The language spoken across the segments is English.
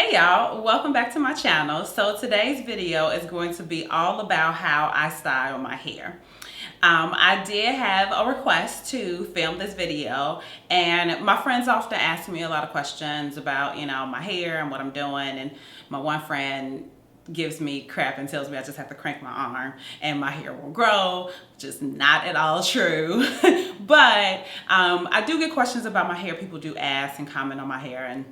Hey y'all, welcome back to my channel. So today's video is going to be all about how I style my hair. I did have a request to film this video, and my friends often ask me a lot of questions about, my hair and what I'm doing. And my one friend gives me crap and tells me I just have to crank my arm and my hair will grow, which is not at all true. But I do get questions about my hair. People do ask and comment on my hair, and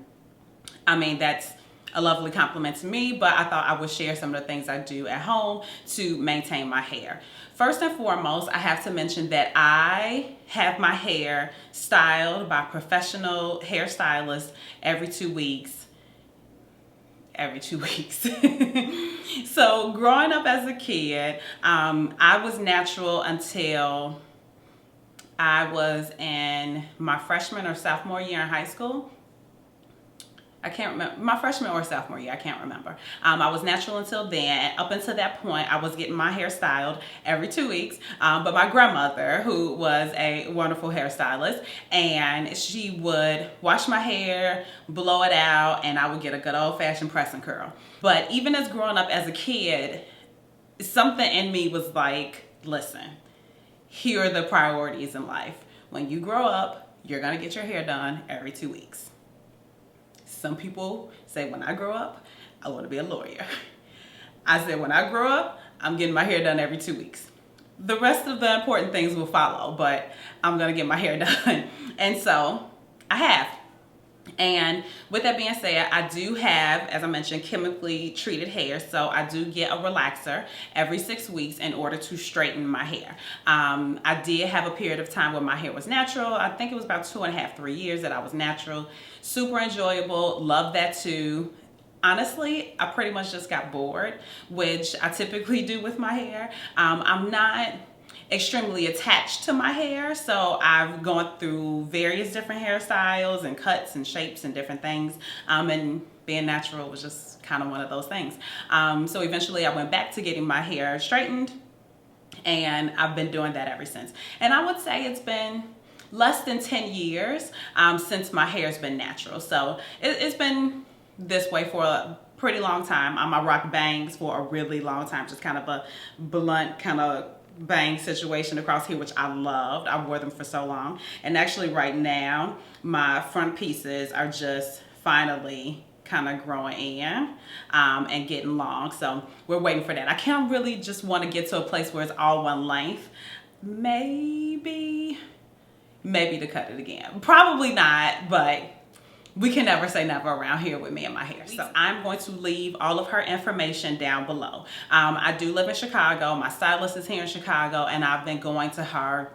I mean, that's a lovely compliment to me, but I thought I would share some of the things I do at home to maintain my hair. First and foremost, I have to mention that I have my hair styled by professional hairstylists every 2 weeks. So growing up as a kid, I was natural until I was in my freshman or sophomore year in high school. I can't remember, my freshman or sophomore year, I can't remember. I was natural until then. Up until that point, I was getting my hair styled every 2 weeks. But my grandmother, who was a wonderful hairstylist, and she would wash my hair, blow it out, and I would get a good old-fashioned press and curl. But even as growing up as a kid, something in me was like, listen, here are the priorities in life. When you grow up, you're gonna get your hair done every 2 weeks. Some people say when I grow up, I want to be a lawyer. I said when I grow up, I'm getting my hair done every 2 weeks. The rest of the important things will follow, but I'm going to get my hair done. And so I have. And with that being said, I do have, as I mentioned, chemically treated hair. So I do get a relaxer every 6 weeks in order to straighten my hair. I did have a period of time where my hair was natural. I think it was about 2.5, 3 years that I was natural. Super enjoyable. Love that too. Honestly, I pretty much just got bored, which I typically do with my hair. I'm not extremely attached to my hair, so I've gone through various different hairstyles and cuts and shapes and different things, and being natural was just kind of one of those things. So eventually I went back to getting my hair straightened, and I've been doing that ever since. And I would say it's been less than 10 years since my hair's been natural. So it's been this way for a pretty long time. I rock bangs for a really long time, just kind of a blunt kind of bang situation across here, which I loved. I wore them for so long. And actually right now, my front pieces are just finally kind of growing in and getting long. So we're waiting for that. I can't really just want to get to a place where it's all one length. Maybe to cut it again. Probably not, but we can never say never around here with me and my hair. So I'm going to leave all of her information down below. I do live in Chicago. My stylist is here in Chicago, and I've been going to her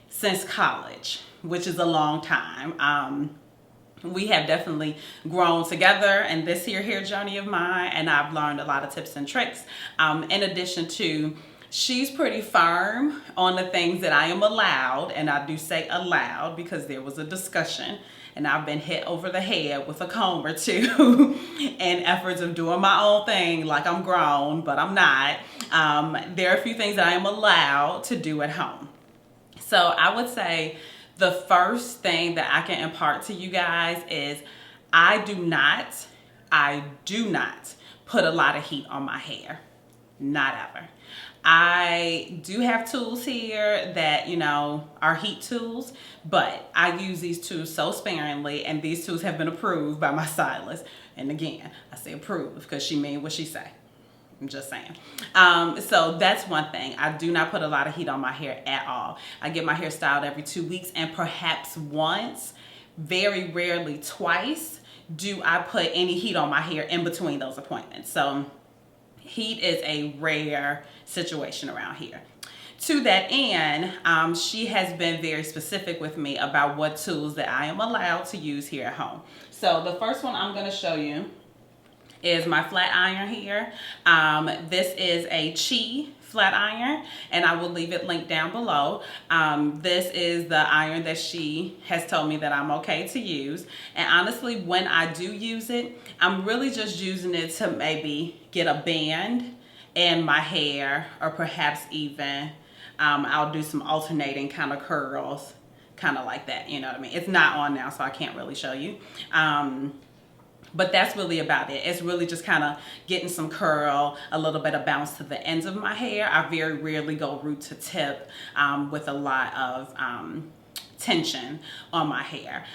since college, which is a long time. We have definitely grown together in this hair journey of mine, and I've learned a lot of tips and tricks. In addition to, she's pretty firm on the things that I am allowed, and I do say allowed because there was a discussion and I've been hit over the head with a comb or two in efforts of doing my own thing like I'm grown, but I'm not. There are a few things that I am allowed to do at home. So I would say the first thing that I can impart to you guys is I do not put a lot of heat on my hair. Not ever. I do have tools here that, are heat tools, but I use these tools so sparingly, and these tools have been approved by my stylist. And again, I say approved because she means what she say. I'm just saying. So that's one thing. I do not put a lot of heat on my hair at all. I get my hair styled every 2 weeks, and perhaps once, very rarely twice, do I put any heat on my hair in between those appointments. So heat is a rare situation around here. To that end, she has been very specific with me about what tools that I am allowed to use here at home. So the first one I'm going to show you is my flat iron here. This is a Chi flat iron, and I will leave it linked down below. This is the iron that she has told me that I'm okay to use. And honestly, when I do use it, I'm really just using it to maybe get a band in my hair, or perhaps even I'll do some alternating kind of curls, kind of like that, you know what I mean? It's not on now, so I can't really show you. But that's really about it. It's really just kind of getting some curl, a little bit of bounce to the ends of my hair. I very rarely go root to tip with a lot of tension on my hair,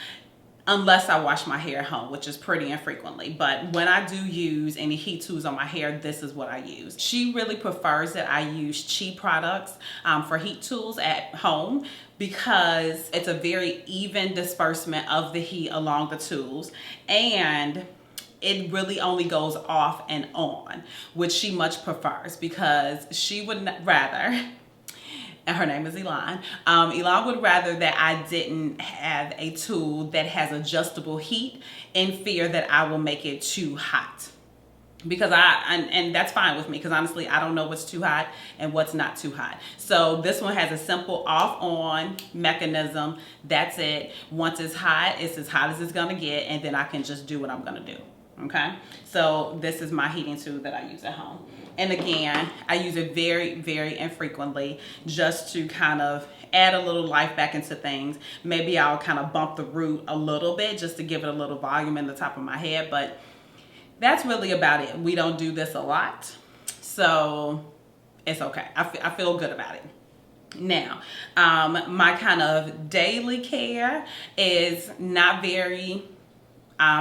unless I wash my hair at home, which is pretty infrequently. But when I do use any heat tools on my hair, this is what I use. She really prefers that I use cheap products for heat tools at home, because it's a very even disbursement of the heat along the tools, and it really only goes off and on, which she much prefers, because she would rather, and her name is Elon. Elon would rather that I didn't have a tool that has adjustable heat, in fear that I will make it too hot. Because and that's fine with me, because honestly, I don't know what's too hot and what's not too hot. So this one has a simple off-on mechanism. That's it. Once it's hot, it's as hot as it's gonna get, and then I can just do what I'm gonna do. Okay, so this is my heating tool that I use at home. And again, I use it very, very infrequently, just to kind of add a little life back into things. Maybe I'll kind of bump the root a little bit just to give it a little volume in the top of my head, but that's really about it. We don't do this a lot, so it's okay. I feel good about it. Now, my kind of daily care is not very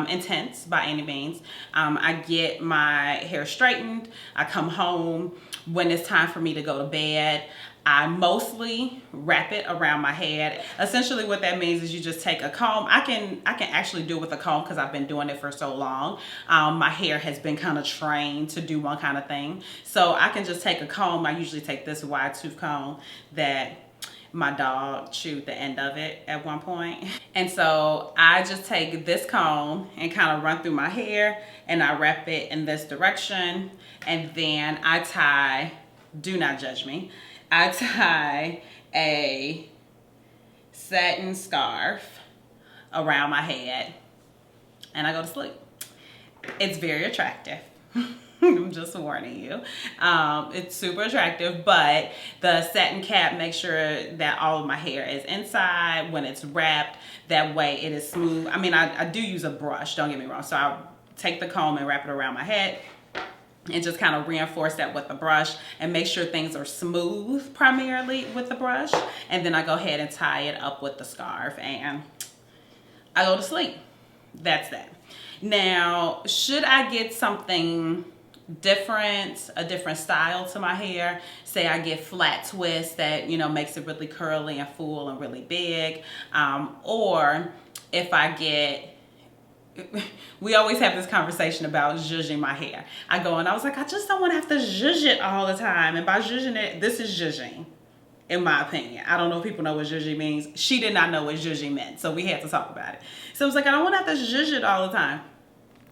intense by any means. I get my hair straightened. I come home. When it's time for me to go to bed, I mostly wrap it around my head. Essentially what that means is you just take a comb. I can actually do it with a comb, because I've been doing it for so long. My hair has been kind of trained to do one kind of thing. So I can just take a comb. I usually take this wide tooth comb that my dog chewed the end of it at one point. And so I just take this comb and kind of run through my hair, and I wrap it in this direction. And then I tie, do not judge me, I tie a satin scarf around my head, and I go to sleep. It's very attractive. I'm just warning you. It's super attractive, but the satin cap makes sure that all of my hair is inside when it's wrapped. That way it is smooth. I mean, I do use a brush, don't get me wrong. So I'll take the comb and wrap it around my head, and just kind of reinforce that with the brush, and make sure things are smooth primarily with the brush. And then I go ahead and tie it up with the scarf, and I go to sleep. That's that. Now, should I get something different, a different style to my hair, say I get flat twist that, you know, makes it really curly and full and really big, or if I get, we always have this conversation about zhuzhing my hair. I was like, I just don't want to have to zhuzh it all the time. And by zhuzhing it, this is zhuzhing, in my opinion. I don't know if people know what zhuzhing means. She did not know what zhuzhing meant, so we had to talk about it. So I was like, I don't want to have to zhuzh it all the time.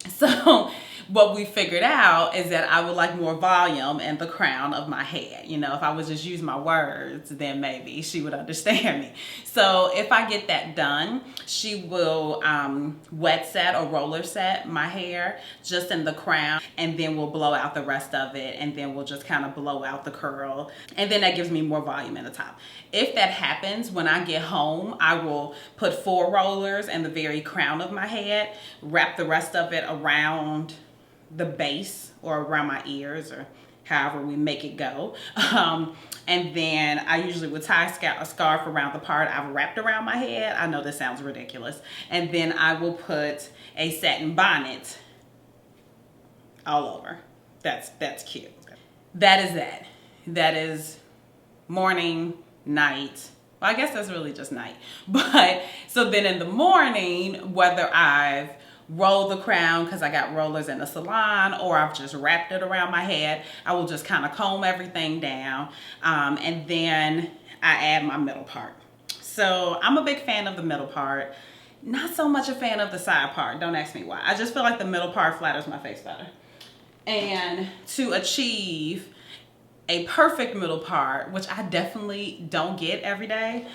So what we figured out is that I would like more volume in the crown of my head. You know, if I was just use my words, then maybe she would understand me. So if I get that done, she will wet set or roller set my hair just in the crown, and then we'll blow out the rest of it, and then we'll just kind of blow out the curl, and then that gives me more volume in the top. If that happens, when I get home, I will put 4 rollers in the very crown of my head, wrap the rest of it around the base or around my ears, or however we make it go. And then I usually would tie a scarf around the part I've wrapped around my head. I know this sounds ridiculous. And then I will put a satin bonnet all over. That's cute. That is that. That is morning, night. Well, I guess that's really just night. But so then in the morning, whether I've roll the crown because I got rollers in the salon, or I've just wrapped it around my head, I will just kind of comb everything down, and then I add my middle part. So I'm a big fan of the middle part, not so much a fan of the side part. Don't ask me why. I just feel like the middle part flatters my face better. And to achieve a perfect middle part, which I definitely don't get every day,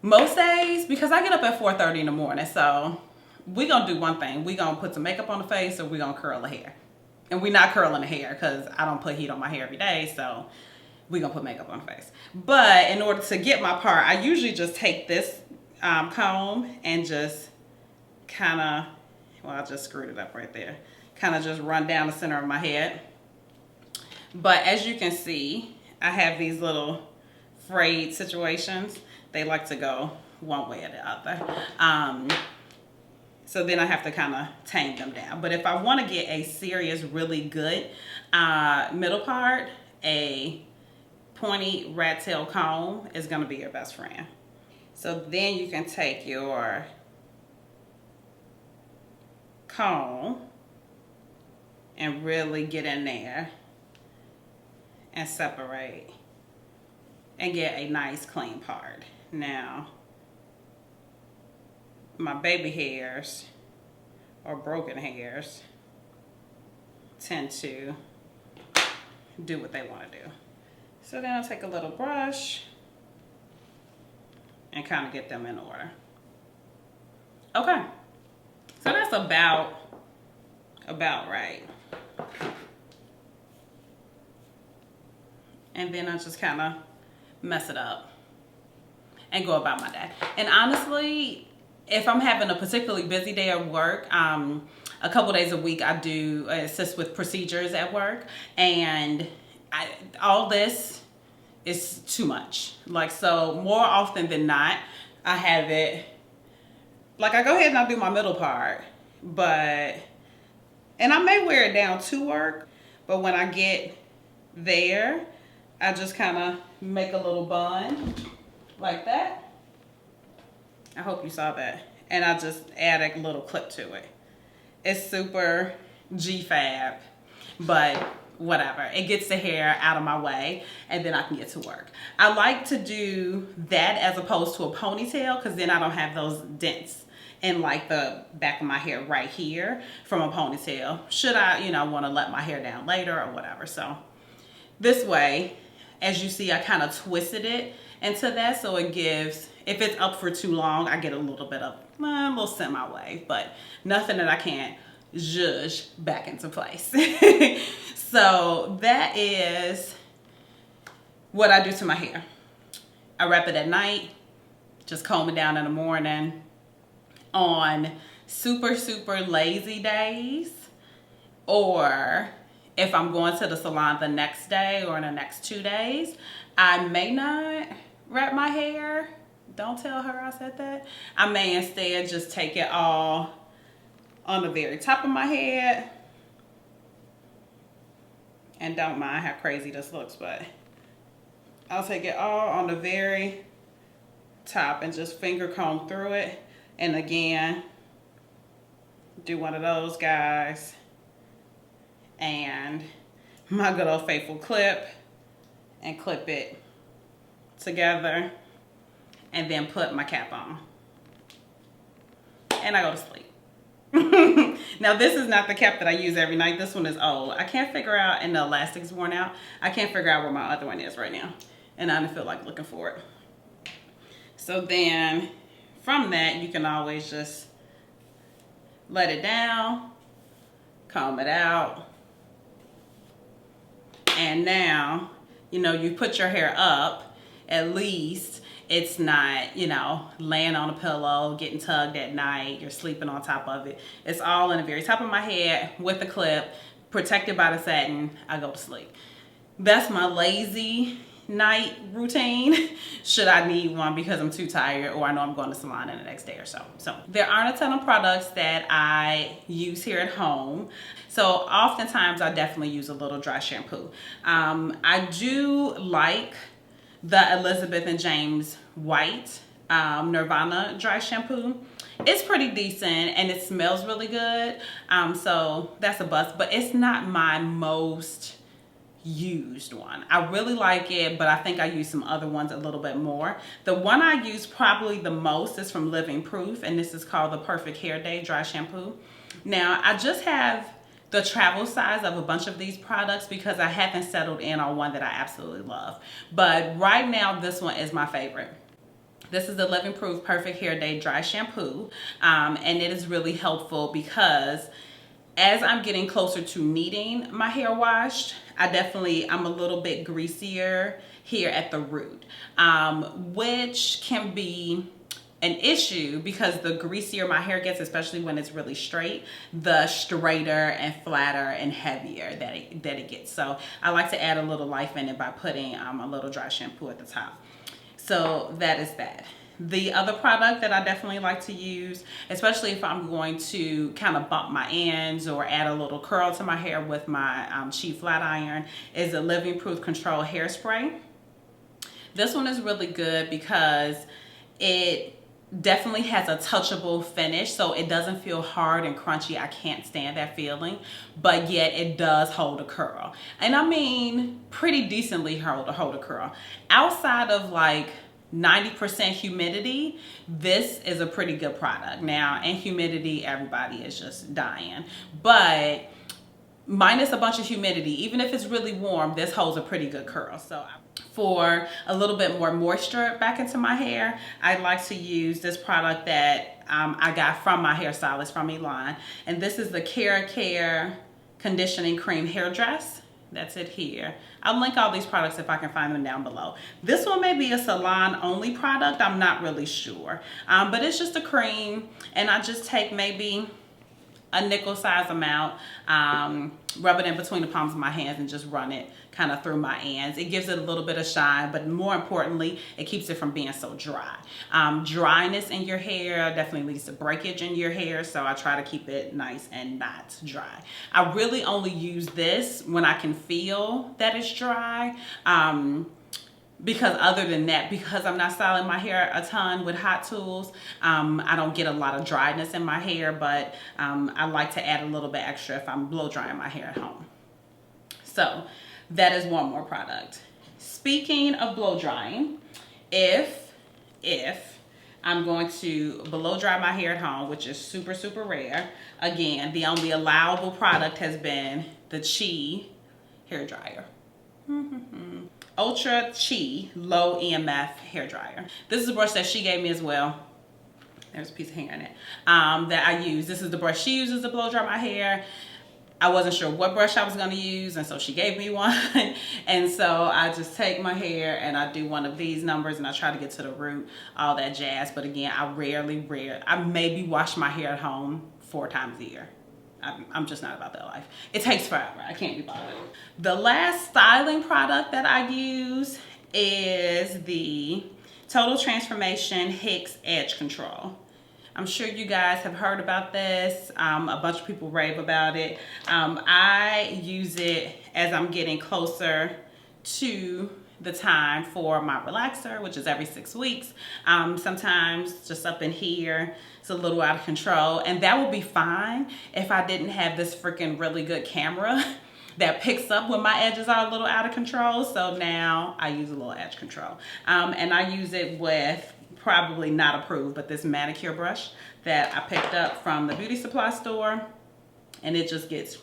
most days, because I get up at 4:30 in the morning, so we're going to do one thing. We're going to put some makeup on the face, or we're going to curl the hair. And we're not curling the hair because I don't put heat on my hair every day, so we're going to put makeup on the face. But in order to get my part, I usually just take this comb and just kind of Well, I just screwed it up right there. Kind of just run down the center of my head. But as you can see, I have these little frayed situations. They like to go one way or the other. So then I have to kind of tame them down. But if I want to get a serious, really good middle part, a pointy rat tail comb is going to be your best friend. So then you can take your comb and really get in there and separate and get a nice clean part. Now, my baby hairs or broken hairs tend to do what they want to do. So then I'll take a little brush and kind of get them in order. Okay, so that's about right. And then I just kind of mess it up and go about my day. And honestly, if I'm having a particularly busy day at work, a couple days a week I do assist with procedures at work, and all this is too much. Like, so more often than not, I have it, like I go ahead and I do my middle part, and I may wear it down to work, but when I get there, I just kind of make a little bun like that. I hope you saw that. And I just add a little clip to it. It's super G-fab, but whatever. It gets the hair out of my way, and then I can get to work. I like to do that as opposed to a ponytail, because then I don't have those dents in like the back of my hair right here from a ponytail. Should I, want to let my hair down later or whatever. So this way, as you see, I kind of twisted it into that, so it gives, if it's up for too long, I get a little bit of a little semi-wave, but nothing that I can't zhuzh back into place. So that is what I do to my hair. I wrap it at night, just comb it down in the morning. On super, super lazy days, or if I'm going to the salon the next day or in the next 2 days, I may not wrap my hair. Don't tell her I said that. I may instead just take it all on the very top of my head. And don't mind how crazy this looks, but I'll take it all on the very top and just finger comb through it. And again, do one of those guys. And my good old faithful clip, and clip it together, and then put my cap on. And I go to sleep. Now this is not the cap that I use every night. This one is old. I can't figure out, and the elastic's worn out. I can't figure out where my other one is right now. And I don't feel like looking for it. So then from that, you can always just let it down, comb it out. And now, you put your hair up, at least it's not, laying on a pillow, getting tugged at night, you're sleeping on top of it. It's all in the very top of my head with the clip, protected by the satin. I go to sleep. That's my lazy night routine, should I need one because I'm too tired or I know I'm going to the salon in the next day or so. So there aren't a ton of products that I use here at home. So oftentimes I definitely use a little dry shampoo. I do like the Elizabeth and James White Nirvana dry shampoo. It's pretty decent and it smells really good. So that's a bust, but it's not my most used one. I really like it, but I think I use some other ones a little bit more. The one I use probably the most is from Living Proof, and this is called the Perfect Hair Day Dry Shampoo. Now, I just have the travel size of a bunch of these products because I haven't settled in on one that I absolutely love. But right now, this one is my favorite. This is the Living Proof Perfect Hair Day Dry Shampoo, and it is really helpful because as I'm getting closer to needing my hair washed, I'm a little bit greasier here at the root, which can be an issue because the greasier my hair gets, especially when it's really straight, the straighter and flatter and heavier that it gets. So I like to add a little life in it by putting a little dry shampoo at the top. So that is that. The other product that I definitely like to use, especially if I'm going to kind of bump my ends or add a little curl to my hair with my Chi flat iron, is a Living Proof Control Hairspray. This one is really good because it definitely has a touchable finish, so it doesn't feel hard and crunchy. I can't stand that feeling, but yet it does hold a curl, and I mean pretty decently hold a curl. Outside of like 90% humidity, this is a pretty good product. Now in humidity, everybody is just dying, but minus a bunch of humidity, even if it's really warm, this holds a pretty good curl. So for a little bit more moisture back into my hair, I like to use this product that I got from my hairstylist, from Elon. And this is the Care Conditioning Cream Hair Dress. That's it here. I'll link all these products if I can find them down below. This one may be a salon only product. I'm not really sure. But it's just a cream, and I just take maybe a nickel size amount, rub it in between the palms of my hands and just run it kind of through my ends. It gives it a little bit of shine, but more importantly, it keeps it from being so dry. Dryness in your hair definitely leads to breakage in your hair, so I try to keep it nice and not dry. I really only use this when I can feel that it's dry. Because other than that, because I'm not styling my hair a ton with hot tools, I don't get a lot of dryness in my hair, but I like to add a little bit extra if I'm blow drying my hair at home. So that is one more product. Speaking of blow drying, if I'm going to blow dry my hair at home, which is super, super rare, again, the only allowable product has been the Chi hair dryer. Ultra Chi Low EMF hair dryer. This is a brush that she gave me as well. There's a piece of hair in it that I use. This is the brush she uses to blow dry my hair. I wasn't sure what brush I was going to use, and so she gave me one. And so I just take my hair and I do one of these numbers and I try to get to the root, all that jazz. But again, I maybe wash my hair at home 4 times a year. I'm just not about that life. It takes forever. I can't be bothered. The last styling product that I use is the Total Transformation Hicks Edge Control. I'm sure you guys have heard about this. A bunch of people rave about it. I use it as I'm getting closer to the time for my relaxer, which is every 6 weeks. Sometimes just up in here, it's a little out of control, and that would be fine if I didn't have this freaking really good camera that picks up when my edges are a little out of control. So now I use a little edge control, and I use it with, probably not approved, but this manicure brush that I picked up from the beauty supply store, and it just gets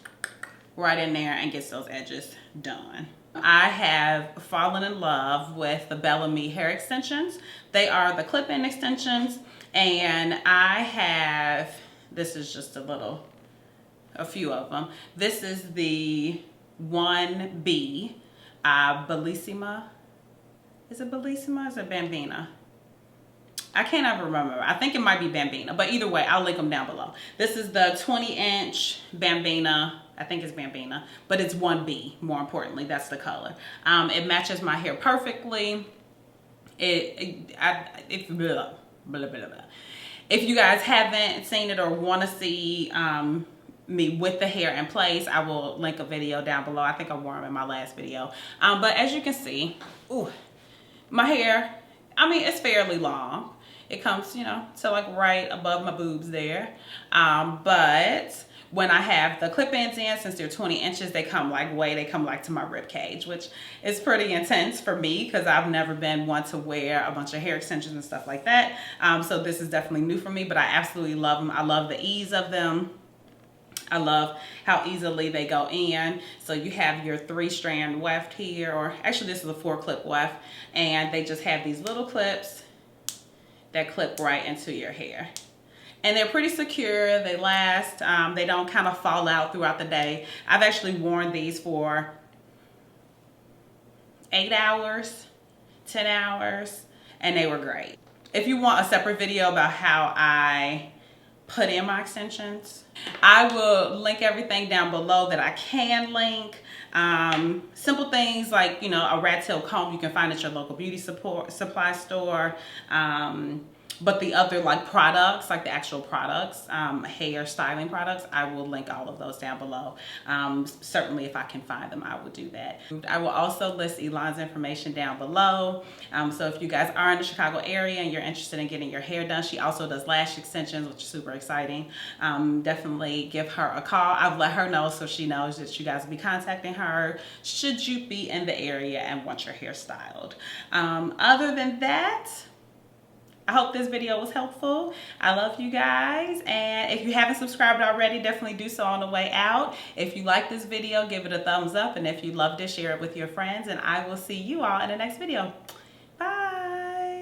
right in there and gets those edges done. I have fallen in love with the Bellami hair extensions. They are the clip-in extensions, and I have, this is just a few of them. This is the 1B, Bellissima. Is it Bellissima or is it Bambina? I can't ever remember. I think it might be Bambina, but either way, I'll link them down below. This is the 20-inch Bambina. I think it's Bambina, but it's 1B, more importantly. That's the color. It matches my hair perfectly. If you guys haven't seen it or want to see me with the hair in place, I will link a video down below. I think I wore them in my last video. But as you can see, ooh, my hair, I mean, it's fairly long. It comes, you know, to like right above my boobs there. But when I have the clip-ins in, since they're 20 inches, they come like to my rib cage, which is pretty intense for me because I've never been one to wear a bunch of hair extensions and stuff like that. So this is definitely new for me, but I absolutely love them. I love the ease of them. I love how easily they go in. So you have your 3-strand weft here, or actually this is a 4-clip weft, and they just have these little clips that clip right into your hair. And they're pretty secure, they last, they don't kind of fall out throughout the day. I've actually worn these for 8 hours, 10 hours, and they were great. if you want a separate video about how I put in my extensions, I will link everything down below that I can link. Simple things like, you know, a rat tail comb you can find at your local beauty supply store. But the other like products, like the actual products, hair styling products, I will link all of those down below. Certainly if I can find them, I will do that. I will also list Elon's information down below. So if you guys are in the Chicago area and you're interested in getting your hair done, she also does lash extensions, which is super exciting. Definitely give her a call. I've let her know so she knows that you guys will be contacting her should you be in the area and want your hair styled. Other than that, I hope this video was helpful. I love you guys. And if you haven't subscribed already, definitely do so on the way out. If you like this video, give it a thumbs up. And if you loved it, share it with your friends. And I will see you all in the next video.